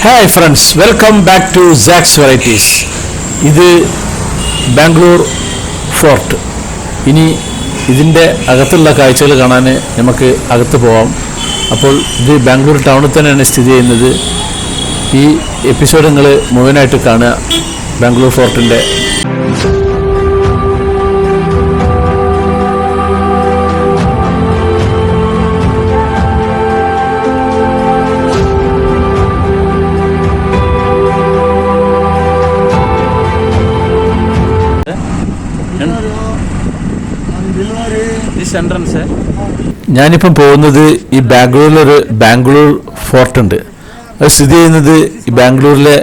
Hi friends, welcome back to Saks Varieties. ഇത് Bangalore fort. ഇനി ഇതിൻ്റെ അകത്തുള്ള കാഴ്ചകൾ കാണാൻ നമുക്ക് അകത്ത് പോവാം. അപ്പോൾ ഇത് ബാംഗ്ലൂർ ടൗണിൽ തന്നെയാണ് സ്ഥിതി ചെയ്യുന്നത്. ഈ എപ്പിസോഡ് നിങ്ങൾ മുഴുവനായിട്ട് കാണുക. ബാംഗ്ലൂർ ഫോർട്ടിൻ്റെ എൻട്രൻസ്. ഞാനിപ്പം പോകുന്നത് ഈ ബാംഗ്ലൂരിലൊരു ബാംഗ്ലൂർ ഫോർട്ട് ഉണ്ട്. അത് സ്ഥിതി ചെയ്യുന്നത് ഈ ബാംഗ്ലൂരിലെ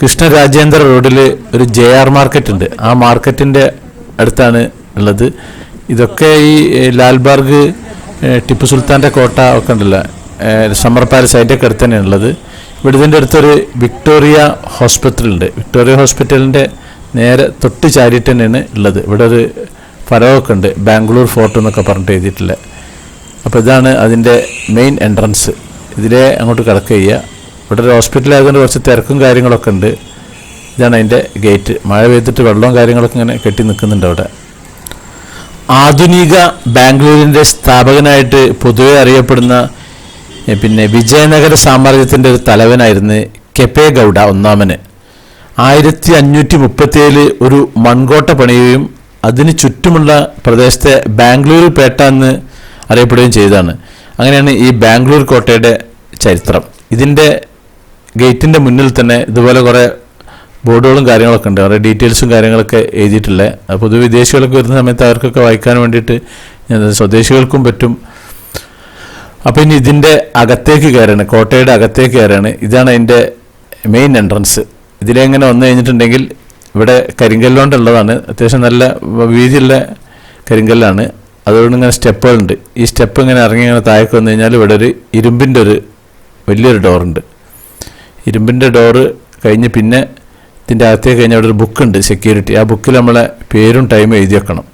കൃഷ്ണരാജേന്ദ്ര റോഡിൽ ഒരു JR മാർക്കറ്റ് ഉണ്ട്. ആ മാർക്കറ്റിൻ്റെ അടുത്താണ് ഉള്ളത്. ഇതൊക്കെ ഈ ലാൽബാർഗ്, ടിപ്പു സുൽത്താൻ്റെ കോട്ട ഒക്കെ ഉണ്ടല്ലോ, സമ്മർ പാലസ്, അതിൻ്റെ ഒക്കെ അടുത്ത് തന്നെയാണ് ഉള്ളത്. ഇവിടെ ഇതിൻ്റെ അടുത്തൊരു വിക്ടോറിയ ഹോസ്പിറ്റലുണ്ട്. വിക്ടോറിയ ഹോസ്പിറ്റലിൻ്റെ നേരെ തൊട്ട് ചാരിയിട്ട് തന്നെയാണ് ഉള്ളത്. ഇവിടെ ഒരു ഫലമൊക്കെ ഉണ്ട്, ബാംഗ്ലൂർ ഫോർട്ട് എന്നൊക്കെ പറഞ്ഞിട്ട് എഴുതിയിട്ടില്ല. അപ്പോൾ ഇതാണ് അതിൻ്റെ മെയിൻ എൻട്രൻസ്. ഇതിലെ അങ്ങോട്ട് കിടക്കുക ചെയ്യുക. ഇവിടെ ഒരു ഹോസ്പിറ്റലായതുകൊണ്ട് കുറച്ച് തിരക്കും കാര്യങ്ങളൊക്കെ ഉണ്ട്. ഇതാണ് അതിൻ്റെ ഗേറ്റ്. മഴ പെയ്തിട്ട് വെള്ളവും കാര്യങ്ങളൊക്കെ ഇങ്ങനെ കെട്ടി നിൽക്കുന്നുണ്ട് അവിടെ. ആധുനിക ബാംഗ്ലൂരിൻ്റെ സ്ഥാപകനായിട്ട് പൊതുവെ അറിയപ്പെടുന്ന പിന്നെ വിജയനഗര സാമ്രാജ്യത്തിൻ്റെ ഒരു തലവനായിരുന്നു കെപെ ഗൗഡ ഒന്നാമന്. 1537 ഒരു മൺകോട്ട പണിയുകയും അതിന് ചുറ്റുമുള്ള പ്രദേശത്തെ ബാംഗ്ലൂർ പേട്ട എന്ന് അറിയപ്പെടുകയും ചെയ്തതാണ്. അങ്ങനെയാണ് ഈ ബാംഗ്ലൂർ കോട്ടയുടെ ചരിത്രം. ഇതിൻ്റെ ഗേറ്റിൻ്റെ മുന്നിൽ തന്നെ ഇതുപോലെ കുറേ ബോർഡുകളും കാര്യങ്ങളൊക്കെ ഉണ്ട്. കുറേ ഡീറ്റെയിൽസും കാര്യങ്ങളൊക്കെ എഴുതിയിട്ടില്ല. പൊതുവെ വിദേശികളൊക്കെ വരുന്ന സമയത്ത് അവർക്കൊക്കെ വായിക്കാൻ വേണ്ടിയിട്ട് സ്വദേശികൾക്കും പറ്റും. അപ്പോൾ ഇനി ഇതിൻ്റെ അകത്തേക്ക് കയറാണ്, കോട്ടയുടെ അകത്തേക്ക് കയറാണ്. ഇതാണ് അതിൻ്റെ മെയിൻ എൻട്രൻസ്. ഇതിലെങ്ങനെ വന്നു കഴിഞ്ഞിട്ടുണ്ടെങ്കിൽ ഇവിടെ കരിങ്കല്ലുകൊണ്ടുള്ളതാണ്. അത്യാവശ്യം നല്ല വീതിയുള്ള കരിങ്കല്ലാണ്. അതുകൊണ്ട് ഇങ്ങനെ സ്റ്റെപ്പുകളുണ്ട്. ഈ സ്റ്റെപ്പ് ഇങ്ങനെ ഇറങ്ങി ഇങ്ങനെ താഴേക്ക് വന്നു കഴിഞ്ഞാൽ ഇവിടെ ഒരു ഇരുമ്പിൻ്റെ ഒരു വലിയൊരു ഡോറുണ്ട്. ഇരുമ്പിൻ്റെ ഡോറ് കഴിഞ്ഞ് പിന്നെ ഇതിൻ്റെ അകത്തേക്ക് കഴിഞ്ഞാൽ അവിടെ ഒരു ബുക്കുണ്ട്, സെക്യൂരിറ്റി. ആ ബുക്കിൽ നമ്മളെ പേരും ടൈമും എഴുതി വെക്കണം.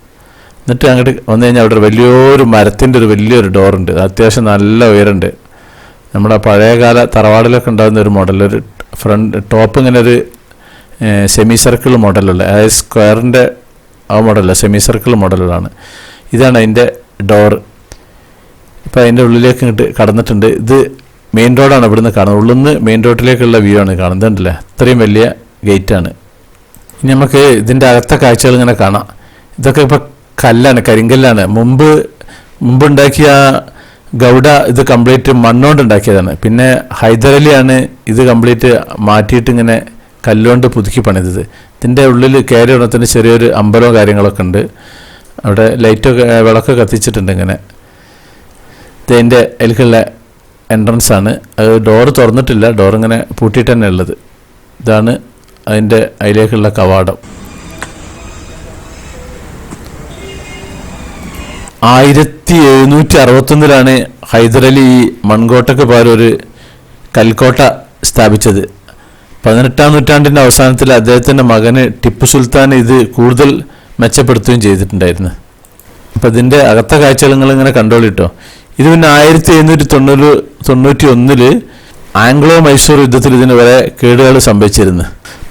എന്നിട്ട് അങ്ങോട്ട് വന്നു കഴിഞ്ഞാൽ അവിടെ വലിയൊരു മരത്തിൻ്റെ ഒരു വലിയൊരു ഡോറുണ്ട്. അത്യാവശ്യം നല്ല ഉയരമുണ്ട്. നമ്മുടെ പഴയകാല തറവാടിലൊക്കെ ഉണ്ടാകുന്ന ഒരു മോഡൽ, ഒരു ഫ്രണ്ട് ടോപ്പ് ഇങ്ങനെ ഒരു സെമി സർക്കിൾ മോഡലുള്ള, അതായത് സ്ക്വയറിൻ്റെ ആ മോഡലല്ല, സെമി സർക്കിൾ മോഡലാണ്. ഇതാണ് അതിൻ്റെ ഡോറ്. ഇപ്പോൾ അതിൻ്റെ ഉള്ളിലേക്ക് ഇങ്ങോട്ട് കടന്നിട്ടുണ്ട്. ഇത് മെയിൻ റോഡാണ് ഇവിടുന്ന് കാണുന്നത്. ഉള്ളിൽ നിന്ന് മെയിൻ റോഡിലേക്കുള്ള വ്യൂ ആണ് കാണുന്നത്. ഉണ്ടല്ലേ, അത്രയും വലിയ ഗേറ്റാണ്. ഇനി നമുക്ക് ഇതിൻ്റെ അകത്തെ കാഴ്ചകൾ ഇങ്ങനെ കാണാം. ഇതൊക്കെ ഇപ്പോൾ കല്ലാണ്, കരിങ്കല്ലാണ്. മുമ്പുണ്ടാക്കിയ ഗൗഡ ഇത് കംപ്ലീറ്റ് മണ്ണുകൊണ്ട് ഉണ്ടാക്കിയതാണ്. പിന്നെ ഹൈദരലിയാണ് ഇത് കംപ്ലീറ്റ് മാറ്റിയിട്ട് ഇങ്ങനെ കല്ലുകൊണ്ട് പുതുക്കി പണിതത്. ഇതിൻ്റെ ഉള്ളിൽ കയറി ഉണത്തിന് ചെറിയൊരു അമ്പലവും കാര്യങ്ങളൊക്കെ ഉണ്ട്. അവിടെ ലൈറ്റൊക്കെ വിളക്ക് കത്തിച്ചിട്ടുണ്ട്. ഇങ്ങനെ ഇതിൻ്റെ അതിലേക്കുള്ള എൻട്രൻസ് ആണ്. അത് ഡോറ് തുറന്നിട്ടില്ല, ഡോറിങ്ങനെ പൂട്ടിയിട്ട് തന്നെ ഉള്ളത്. ഇതാണ് അതിൻ്റെ അതിലേക്കുള്ള കവാടം. 1761 ഹൈദരലി ഈ മൺകോട്ടയ്ക്ക് പകരം ഒരു കൽക്കോട്ട സ്ഥാപിച്ചത്. 18-ാം നൂറ്റാണ്ടിൻ്റെ അവസാനത്തിൽ അദ്ദേഹത്തിൻ്റെ മകന് ടിപ്പു സുൽത്താൻ ഇത് കൂടുതൽ മെച്ചപ്പെടുത്തുകയും ചെയ്തിട്ടുണ്ടായിരുന്നു. അപ്പോൾ ഇതിൻ്റെ അകത്തെ കാഴ്ചകൾ നിങ്ങളിങ്ങനെ കണ്ടോളിട്ടോ. ഇത് പിന്നെ 1791 ആംഗ്ലോ മൈസൂർ യുദ്ധത്തിൽ ഇതിന് വരെ കേടുകൾ സംഭവിച്ചിരുന്നു.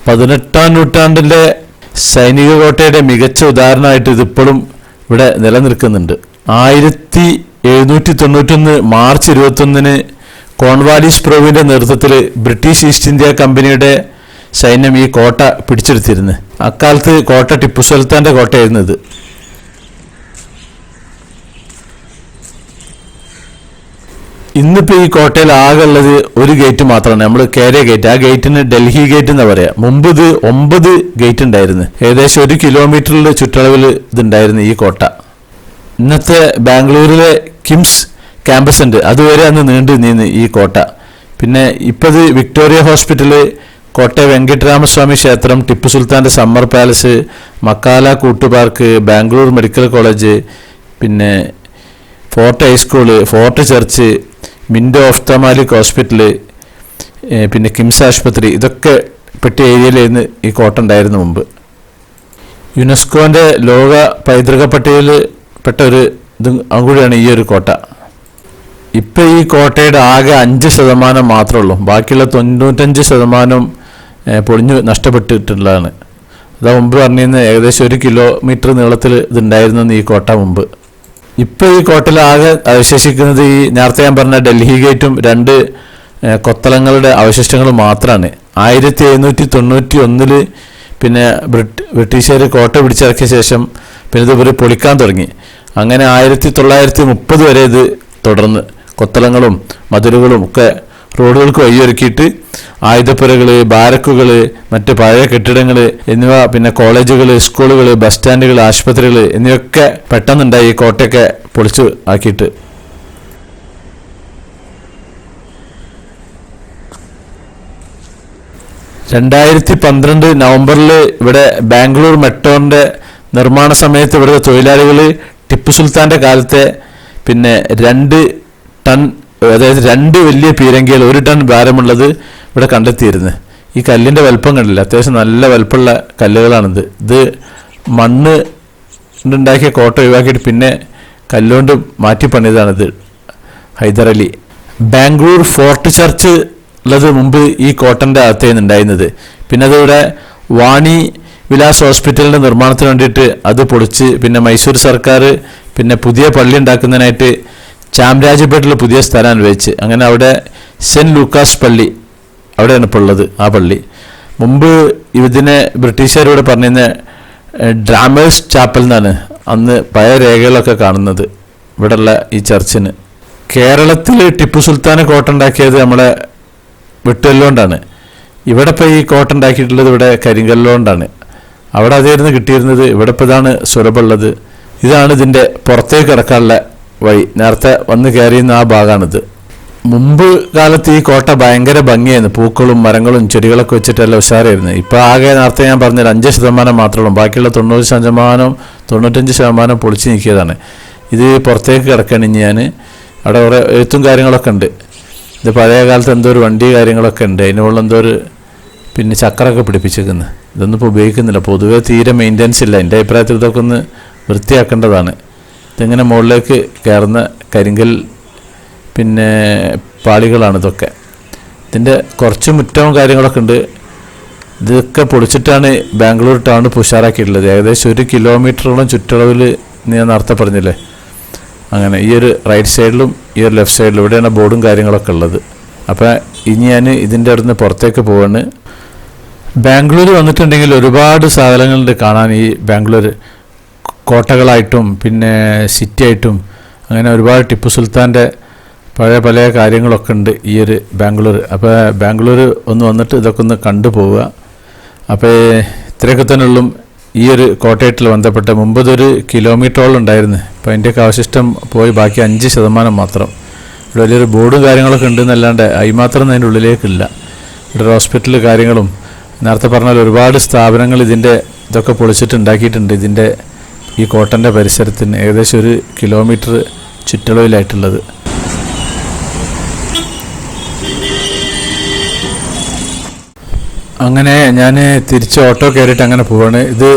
18-ാം നൂറ്റാണ്ടിൻ്റെ സൈനിക കോട്ടയുടെ മികച്ച ഉദാഹരണമായിട്ട് ഇതിപ്പോഴും ഇവിടെ നിലനിൽക്കുന്നുണ്ട്. 1791 മാർച്ച് 21 കോൺവാലിസ് പ്രഭുവിൻ്റെ നേതൃത്വത്തിൽ ബ്രിട്ടീഷ് ഈസ്റ്റ് ഇന്ത്യ കമ്പനിയുടെ സൈന്യം ഈ കോട്ട പിടിച്ചെടുത്തിരുന്നു. അക്കാലത്ത് കോട്ട ടിപ്പു സുൽത്താൻ്റെ കോട്ടയായിരുന്നു ഇത്. ഇന്നിപ്പോൾ ഈ കോട്ടയിൽ ആകെ ഉള്ളത് ഒരു ഗേറ്റ് മാത്രമാണ്, നമ്മൾ കയറിയ ഗേറ്റ്. ആ ഗേറ്റിന് ഡൽഹി ഗേറ്റ് എന്നാ പറയാ. മുമ്പ് ഇത് 9 ഗേറ്റ് ഉണ്ടായിരുന്നു. ഏകദേശം 1 കിലോമീറ്ററിൽ ചുറ്റളവിൽ ഇതുണ്ടായിരുന്നു ഈ കോട്ട. ഇന്നത്തെ ബാംഗ്ലൂരിലെ കിംസ് ക്യാമ്പസ് ഉണ്ട്, അതുവരെ അന്ന് നീണ്ടു ഈ കോട്ട. പിന്നെ ഇപ്പോൾ ഇത് വിക്ടോറിയ ഹോസ്പിറ്റല്, കോട്ടയം വെങ്കിട്ടരാമസ്വാമി ക്ഷേത്രം, ടിപ്പു സുൽത്താൻ്റെ summer palace, Makkala Koota park, Bangalore medical college, പിന്നെ fort high school, fort church, Minto ophthalmic hospital, പിന്നെ കിംസ് ആശുപത്രി, ഇതൊക്കെ പെട്ട ഏരിയയിലായിരുന്നു ഈ കോട്ട ഉണ്ടായിരുന്നു മുമ്പ്. യുനെസ്കോൻ്റെ ലോക പൈതൃക പട്ടികയിൽ പെട്ട ഒരു ഇത് കൂടിയാണ് ഈ ഒരു കോട്ട. ഇപ്പം ഈ കോട്ടയുടെ ആകെ 5% മാത്രമേ ഉള്ളൂ. ബാക്കിയുള്ള 95% പൊളിഞ്ഞു നഷ്ടപ്പെട്ടിട്ടുള്ളതാണ്. അതാ മുമ്പ് പറഞ്ഞിരുന്ന ഏകദേശം 1 കിലോമീറ്റർ നീളത്തിൽ ഇതുണ്ടായിരുന്നു ഈ കോട്ട മുമ്പ്. ഇപ്പോൾ ഈ കോട്ടയിൽ ആകെ അവശേഷിക്കുന്നത് ഈ നേരത്തെ ഞാൻ പറഞ്ഞ ഡൽഹി ഗേറ്റും 2 കൊത്തളങ്ങളുടെ അവശിഷ്ടങ്ങളും മാത്രമാണ്. 1791 പിന്നെ ബ്രിട്ടീഷുകാർ കോട്ട പിടിച്ചിറക്കിയ ശേഷം പിന്നെ ഇത് ഇവർ പൊളിക്കാൻ തുടങ്ങി. അങ്ങനെ 1930 വരെ ഇത് തുടർന്ന് കൊത്തളങ്ങളും മതിലുകളും ഒക്കെ റോഡുകൾക്ക് വഴിയൊരുക്കിയിട്ട് ആയുധപ്പുരകൾ, ബാരക്കുകൾ, മറ്റ് പഴയ കെട്ടിടങ്ങൾ എന്നിവ, പിന്നെ കോളേജുകൾ, സ്കൂളുകൾ, ബസ് സ്റ്റാൻഡുകൾ, ആശുപത്രികൾ എന്നിവയൊക്കെ പെട്ടെന്നുണ്ടായി ഈ കോട്ടയൊക്കെ പൊളിച്ചു ആക്കിയിട്ട്. നവംബറിൽ ഇവിടെ ബാംഗ്ലൂർ മെട്രോന്റെ നിർമ്മാണ സമയത്ത് ഇവിടുത്തെ തൊഴിലാളികൾ ടിപ്പു സുൽത്താന്റെ കാലത്തെ പിന്നെ 2 ടൺ, അതായത് 2 വലിയ പീരങ്കികൾ 1 ടൺ ഭാരമുള്ളത് ഇവിടെ കണ്ടെത്തിയിരുന്നു. ഈ കല്ലിൻ്റെ വലുപ്പം കണ്ടില്ല, അത്യാവശ്യം നല്ല വലുപ്പമുള്ള കല്ലുകളാണിത്. ഇത് മണ്ണ് ഉണ്ടാക്കിയ കോട്ട ഒഴിവാക്കിയിട്ട് പിന്നെ കല്ലുകൊണ്ട് മാറ്റി പണിതാണിത്. ഹൈദരലി. ബാംഗ്ലൂർ ഫോർട്ട് ചർച്ച് ഉള്ളത് മുമ്പ് ഈ കോട്ടൻ്റെ അകത്തേന്ന് ഉണ്ടായിരുന്നത്. പിന്നെ അതിവിടെ വാണി വിലാസ് ഹോസ്പിറ്റലിൻ്റെ നിർമ്മാണത്തിന് വേണ്ടിയിട്ട് അത് പൊളിച്ച് പിന്നെ മൈസൂർ സർക്കാർ പിന്നെ പുതിയ പള്ളി ഉണ്ടാക്കുന്നതിനായിട്ട് ചാംരാജപേട്ടിൽ പുതിയ സ്ഥലം അനുവദിച്ച് അങ്ങനെ അവിടെ സെൻറ്റ് ലൂക്കാസ് പള്ളി അവിടെയാണ് ഇപ്പോൾ ഉള്ളത്. ആ പള്ളി മുമ്പ് ഇതിനെ ബ്രിട്ടീഷുകാരോട് പറഞ്ഞിരുന്ന ഡ്രാമേഴ്സ് ചാപ്പൽ എന്നാണ് അന്ന് പഴയ രേഖകളൊക്കെ കാണുന്നത് ഇവിടെയുള്ള ഈ ചർച്ചിന്. കേരളത്തിൽ ടിപ്പു സുൽത്താൻ കോട്ട ഉണ്ടാക്കിയത് നമ്മളെ വെട്ടുകല്ലുകൊണ്ടാണ്. ഇവിടെ ഇപ്പോൾ ഈ കോട്ട ഉണ്ടാക്കിയിട്ടുള്ളത് ഇവിടെ കരിങ്കല്ലുകൊണ്ടാണ്. അവിടെ അതായിരുന്നു കിട്ടിയിരുന്നത്. ഇവിടെ ഇപ്പോൾ ഇതാണ് സുലഭമുള്ളത്. ഇതാണ് ഇതിൻ്റെ പുറത്തേക്ക് കിടക്കാനുള്ള വഴി. നേരത്തെ വന്ന് കയറിയുന്ന ആ ഭാഗമാണിത്. മുമ്പ് കാലത്ത് ഈ കോട്ട ഭയങ്കര ഭംഗിയായിരുന്നു. പൂക്കളും മരങ്ങളും ചെടികളൊക്കെ വെച്ചിട്ടെല്ലാം ഉഷാറായിരുന്നു. ഇപ്പോൾ ആകെ നേരത്തെ ഞാൻ പറഞ്ഞത് 5% മാത്രമേ ഉള്ളൂ. ബാക്കിയുള്ള 90%, 95% പൊളിച്ച് നീക്കിയതാണ്. ഇത് പുറത്തേക്ക് കിടക്കുകയാണ്. ഇനി ഞാൻ അവിടെ കുറേ എഴുത്തും കാര്യങ്ങളൊക്കെ ഉണ്ട്. ഇത് പഴയ കാലത്ത് എന്തോ ഒരു വണ്ടി കാര്യങ്ങളൊക്കെ ഉണ്ട്. അതിനുള്ള എന്തോ ഒരു പിന്നെ ചക്രമൊക്കെ പിടിപ്പിച്ചേക്കുന്നത്. ഇതൊന്നും ഇപ്പോൾ ഉപയോഗിക്കുന്നില്ല. പൊതുവേ തീരെ മെയിൻ്റെനൻസ് ഇല്ല. എൻ്റെ അഭിപ്രായത്തിൽ ഇതൊക്കെ ഒന്ന് വൃത്തിയാക്കേണ്ടതാണ്. ഇതിങ്ങനെ മുകളിലേക്ക് കയറുന്ന കരിങ്കൽ പിന്നെ പാളികളാണ് ഇതൊക്കെ. ഇതിൻ്റെ കുറച്ച് മുറ്റവും കാര്യങ്ങളൊക്കെ ഉണ്ട്. ഇതൊക്കെ പൊളിച്ചിട്ടാണ് ബാംഗ്ലൂർ ടൗൺ ഉഷാറാക്കിയിട്ടുള്ളത്. ഏകദേശം 1 കിലോമീറ്ററോളം ചുറ്റളവിൽ ഞാൻ നേരത്തെ പറഞ്ഞില്ലേ, അങ്ങനെ ഈ ഒരു റൈറ്റ് സൈഡിലും ഈ ഒരു ലെഫ്റ്റ് സൈഡിലും ഇവിടെയാണ് ബോർഡും കാര്യങ്ങളൊക്കെ ഉള്ളത്. അപ്പോൾ ഇനി ഞാൻ ഇതിൻ്റെ അടുത്ത് പുറത്തേക്ക് പോവാണ്. ബാംഗ്ലൂർ വന്നിട്ടുണ്ടെങ്കിൽ ഒരുപാട് സാധനങ്ങളുണ്ട് കാണാൻ. ഈ ബാംഗ്ലൂർ കോട്ടകളായിട്ടും പിന്നെ സിറ്റി ആയിട്ടും അങ്ങനെ ഒരുപാട് ടിപ്പു സുൽത്താൻ്റെ പഴയ പല കാര്യങ്ങളൊക്കെ ഉണ്ട് ഈ ഒരു ബാംഗ്ലൂർ. അപ്പോൾ ബാംഗ്ലൂർ ഒന്ന് വന്നിട്ട് ഇതൊക്കെ ഒന്ന് കണ്ടു പോവുക. അപ്പോൾ ഇത്രയൊക്കെ തന്നെ ഉള്ളൂ ഈ ഒരു കോട്ടയായിട്ടുള്ള ബന്ധപ്പെട്ട. മുമ്പ് ഇതൊരു കിലോമീറ്ററോളം ഉണ്ടായിരുന്നു. അപ്പോൾ അതിൻ്റെയൊക്കെ അവശിഷ്ടം പോയി ബാക്കി 5% മാത്രം. ഇവിടെ വലിയൊരു ബോർഡും കാര്യങ്ങളൊക്കെ ഉണ്ടെന്നല്ലാണ്ട് അതിമാത്രം അതിൻ്റെ ഉള്ളിലേക്കില്ല. ഇവിടെ ഹോസ്പിറ്റൽ കാര്യങ്ങളും നേരത്തെ പറഞ്ഞാൽ ഒരുപാട് സ്ഥാപനങ്ങൾ ഇതൊക്കെ പൊളിച്ചിട്ട് ഉണ്ടാക്കിയിട്ടുണ്ട്. ഇതിൻ്റെ ഈ കോട്ടൻ്റെ പരിസരത്തിന് ഏകദേശം 1 കിലോമീറ്റർ ചുറ്റളവിലായിട്ടുള്ളത്. അങ്ങനെ ഞാൻ തിരിച്ച് ഓട്ടോ കയറിയിട്ട് അങ്ങനെ പോവാണ്. ഇത്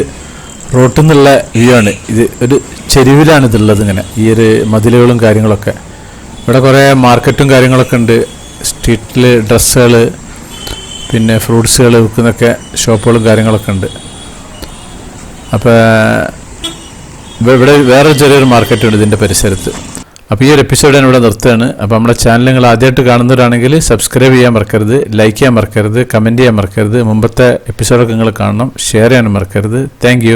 റോട്ടിൽ നിന്നുള്ള വ്യൂ ആണ്. ഇത് ഒരു ചെരുവിലാണ് ഇതുള്ളത്. ഇങ്ങനെ ഈ ഒരു മതിലുകളും കാര്യങ്ങളൊക്കെ. ഇവിടെ കുറേ മാർക്കറ്റും കാര്യങ്ങളൊക്കെ ഉണ്ട്. സ്ട്രീറ്റിൽ ഡ്രസ്സുകൾ പിന്നെ ഫ്രൂട്ട്സുകൾ വിൽക്കുന്നൊക്കെ ഷോപ്പുകളും കാര്യങ്ങളൊക്കെ ഉണ്ട്. അപ്പോൾ ഇവിടെ വേറെ ചെറിയൊരു മാർക്കറ്റുണ്ട് ഇതിൻ്റെ പരിസരത്ത്. അപ്പോൾ ഈ ഒരു എപ്പിസോഡ് ഞാൻ ഇവിടെ നിർത്തുകയാണ്. അപ്പോൾ നമ്മുടെ ചാനൽ നിങ്ങൾ ആദ്യമായിട്ട് കാണുന്നവരാണെങ്കിൽ സബ്സ്ക്രൈബ് ചെയ്യാൻ മറക്കരുത്, ലൈക്ക് ചെയ്യാൻ മറക്കരുത്, കമൻറ്റ് ചെയ്യാൻ മറക്കരുത്. മുമ്പത്തെ എപ്പിസോഡൊക്കെ നിങ്ങൾ കാണണം, ഷെയർ ചെയ്യാനും മറക്കരുത്. താങ്ക്